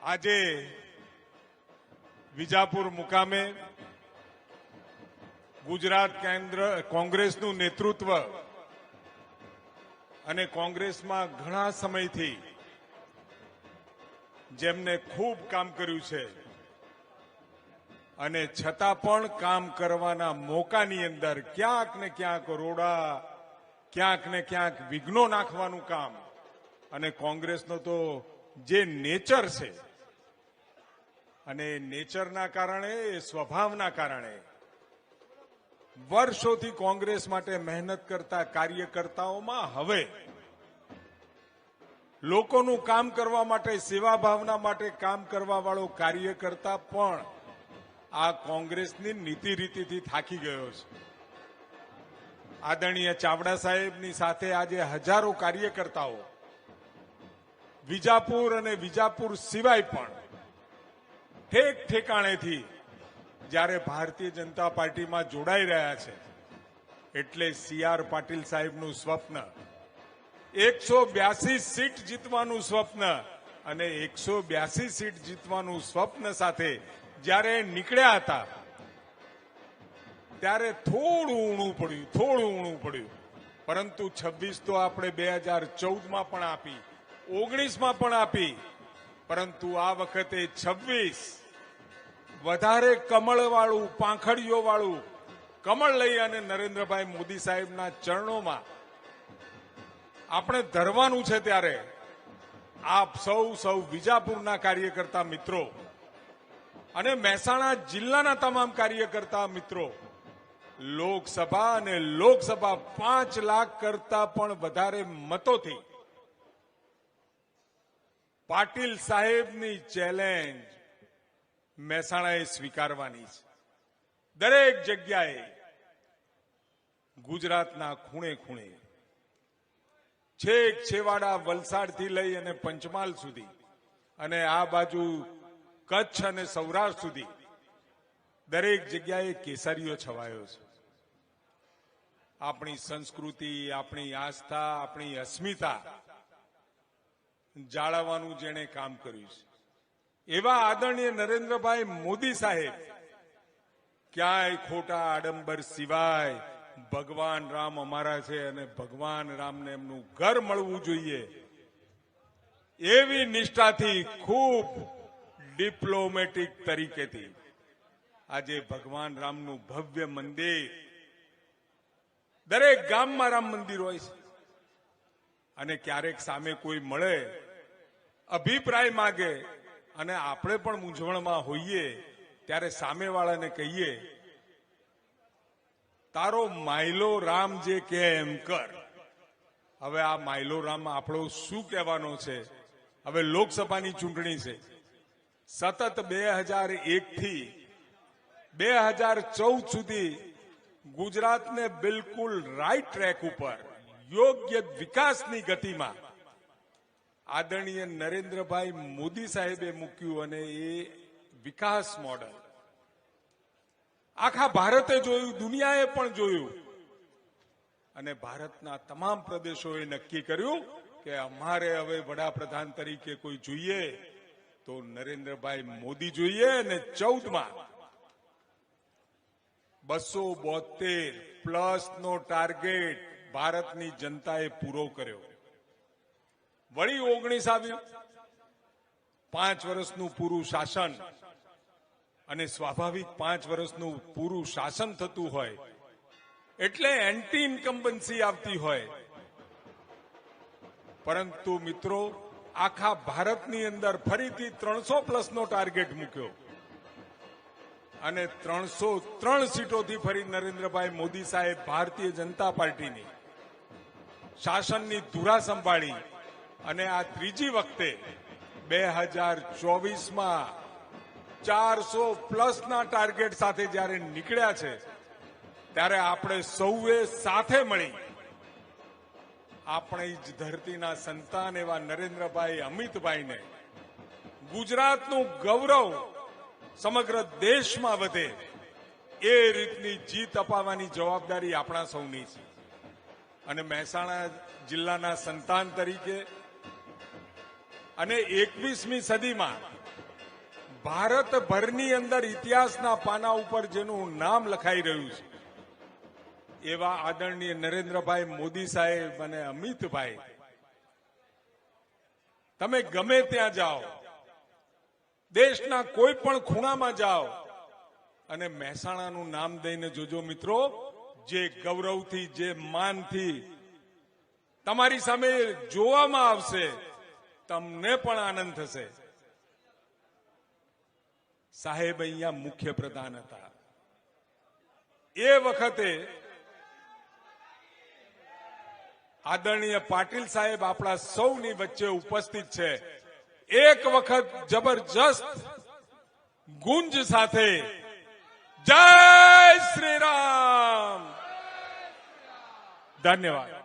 આજે વિજાપુર મુકામે ગુજરાત કેન્દ્ર કોંગ્રેસનું નેતૃત્વ અને કોંગ્રેસમાં ઘણા સમયથી જેમને ખૂબ કામ કર્યું છે અને છતાં પણ કામ કરવાના મોકાની અંદર ક્યાંક ને ક્યાંક રોડા, ક્યાંક ને ક્યાંક વિઘ્નો નાખવાનું કામ અને કોંગ્રેસનો તો જે નેચર છે અને નેચરના કારણે, સ્વભાવના કારણે વર્ષોથી કોંગ્રેસ માટે મહેનત કરતા કાર્યકર્તાઓમાં હવે લોકોનું કામ કરવા માટે, સેવા ભાવના માટે કામ કરવા વાળો કાર્યકર્તા પણ આ કોંગ્રેસની નીતિ રીતિથી થાકી ગયો છે. આદરણીય ચાવડા સાહેબની સાથે આજે હજારો કાર્યકર્તાઓ વિજાપુર અને વિજાપુર સિવાય પણ ઠેક ઠેકાણેથી જ્યારે ભારતીય જનતા પાર્ટીમાં જોડાઈ રહ્યા છે એટલે સી.આર. પાટીલ સાહેબનું સ્વપ્ન 182 સીટ જીતવાનું સ્વપ્ન અને 182 સીટ જીતવાનું સ્વપ્ન સાથે જ્યારે નીકળ્યા હતા ત્યારે થોડું ઊણું પડ્યું. પરંતુ 26 તો આપણે 2014માં પણ આપી, 19માં પણ આપી, પરંતુ આ વખતે 26 વધારે કમળવાળું, પાંખડીઓવાળું કમળ લઈ અને નરેન્દ્રભાઈ મોદી સાહેબના ચરણોમાં આપણે ધરવાનું છે. ત્યારે આપ સૌ વિજાપુરના કાર્યકર્તા મિત્રો અને મહેસાણા જિલ્લાના તમામ કાર્યકર્તા મિત્રો લોકસભા અને લોકસભા 5 લાખ કરતા પણ વધારે મતોથી પાટીલ સાહેબની ચેલેન્જ મહેસાણાએ સ્વીકારવાની છે. દરેક જગ્યાએ, ગુજરાતના ખૂણે ખૂણે, છેક છેવાડા વલસાડથી લઈ અને પંચમહાલ સુધી અને આ બાજુ કચ્છ અને સૌરાષ્ટ્ર સુધી દરેક જગ્યાએ કેસરીઓ છવાયો છે. આપણી સંસ્કૃતિ, આપણી આસ્થા, આપણી અસ્મિતા જાળવવાનું જેણે કામ કર્યું છે એવા આદરણીય નરેન્દ્રભાઈ મોદી સાહેબ ક્યાંય ખોટા આડંબર સિવાય ભગવાન રામ અમારા છે અને ભગવાન રામને એમનું ઘર મળવું જોઈએ એવી નિષ્ઠાથી, ખૂબ ડિપ્લોમેટિક તરીકેથી આજે ભગવાન રામનું ભવ્ય મંદિર, દરેક ગામમાં રામ મંદિર હોય છે અને ક્યારેક સામે કોઈ મળે, અભિપ્રાય માગે અને આપણે પણ મૂંઝવણમાં હોઈએ ત્યારે સામેવાળાને કહીએ, તારો માયલો રામ જે કે એમ કર. હવે આ માયલો રામ આપણો શું કહેવાનો છે? હવે લોકસભાની ચૂંટણી છે. સતત 2001 થી 2014 સુધી ગુજરાતને બિલકુલ રાઈટ ટ્રેક ઉપર, યોગ્ય વિકાસની ગતિમાં આદરણીય નરેન્દ્રભાઈ મોદી સાહેબે મૂક્યું અને એ વિકાસ મોડલ આખા ભારતે જોયું, દુનિયાએ પણ જોયું અને ભારતના તમામ પ્રદેશોએ નક્કી કર્યું કે અમારે હવે વડાપ્રધાન તરીકે કોઈ જોઈએ તો નરેન્દ્રભાઈ મોદી જોઈએ. અને 14માં 272 નો ટાર્ગેટ ભારતની જનતાએ પૂરો કર્યો. વળી 19 આવ્યું, 5 વર્ષનું પૂરું શાસન અને સ્વાભાવિક 5 વર્ષનું પૂરું શાસન થતું હોય એટલે એન્ટી ઇન્કમ્બન્સી આવતી હોય. પરંતુ મિત્રો, આખા ભારતની અંદર ફરીથી 300+ નો ટાર્ગેટ મૂક્યો અને 303 સીટોથી ફરી નરેન્દ્રભાઈ મોદી સાહેબ ભારતીય જનતા પાર્ટીની શાસનની ધુરા સંભાળી અને આ ત્રીજી વખતે 2024માં 400+ ના ટાર્ગેટ સાથે જ્યારે નીકળ્યા છે ત્યારે આપણે સૌએ સાથે મળી આપણી જ ધરતીના સંતાન એવા નરેન્દ્રભાઈ અમિતભાઈને ગુજરાતનું ગૌરવ સમગ્ર દેશમાં વધે એ રીતની જીત અપાવવાની જવાબદારી આપણા સૌની છે. અને મહેસાણા જિલ્લાના સંતાન તરીકે અને 21મી સદીમાં ભારતભરની અંદર ઇતિહાસના પાના ઉપર જેનું નામ લખાઈ રહ્યું છે એવા આદરણીય નરેન્દ્રભાઈ મોદી સાહેબ અને અમિતભાઈ, તમે ગમે ત્યાં જાઓ, દેશના કોઈ પણ ખૂણામાં જાઓ અને મહેસાણાનું નામ દઈને જોજો મિત્રો, જે ગૌરવથી, જે માનથી તમારી સામે જોવામાં આવશે, તમને પણ આનંદ થશે. સાહેબ અહીંયા મુખ્ય પ્રધાન હતા. એ વખતે આદરણીય પાટીલ સાહેબ આપણા સૌની વચ્ચે ઉપસ્થિત છે. એક વખત જબરજસ્ત ગુંજ સાથે જય શ્રી રામ. ધન્યવાદ.